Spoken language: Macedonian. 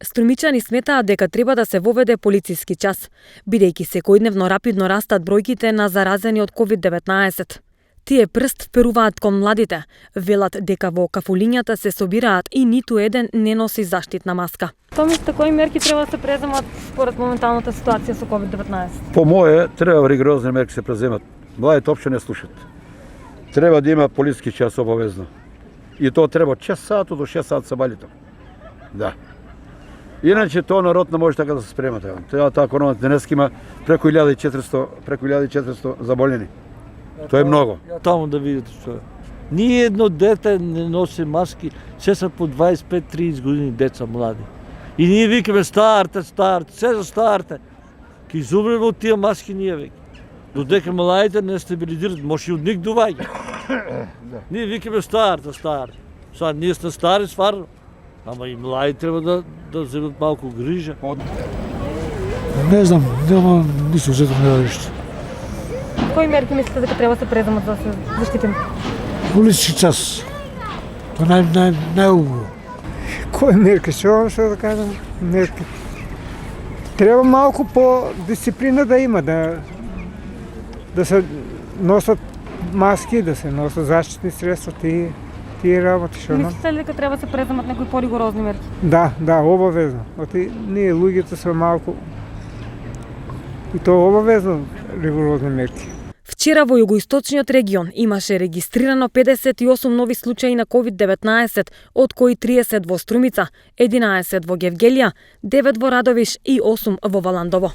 Струмичани сметаат дека треба да се воведе полициски час, бидејќи секојдневно рапидно растат бројките на заразени од COVID-19. Тие прст вперуваат кон младите, велат дека во кафулињата се собираат и ниту еден не носи заштитна маска. Што мислите, кои мерки треба да се преземат според моменталната ситуација со COVID-19? По мое, треба ригорозни мерки се преземат. Младите општо не слушат. Треба да има полициски час обавезно. И то треба од 6 сати до 6 сати сабалито. Да. Иначе тоа народ не може така да се спрема. Таа корона денеска има преку 1400 заболени. Тоа е многу. Таму да видите што е. Ни едно дете не носи маски, се са по 25-30 години деца млади. И ние викаме старте, се за старте. Ки изумреме од тие маски ние веќе. Додека младите не стабилизират, може и од ник доваѓа. Ние викаме старте. Сега ние сте стари стварно. Ама и млади треба да земат малку грижа. Не знам, нема ништо зето не ништо. Кои мерки мислите дека треба да се преземат за да се заштитим? Полициски час. Тоа најубаво. Кои мерки? Што да кажам? Мерки. Треба малку по дисциплина да има, да се носат маски, да се носат заштитни средства, тие работи што. Мислите ли дека треба да се преземат некои поригорозни мерки? Да, обавезно. Ние луѓето сме малку и тоа обавезно ригорозни мерки. Вчера во југоисточниот регион имаше регистрирано 58 нови случаи на COVID-19, од кои 30 во Струмица, 11 во Гевгелија, 9 во Радовиш и 8 во Валандово.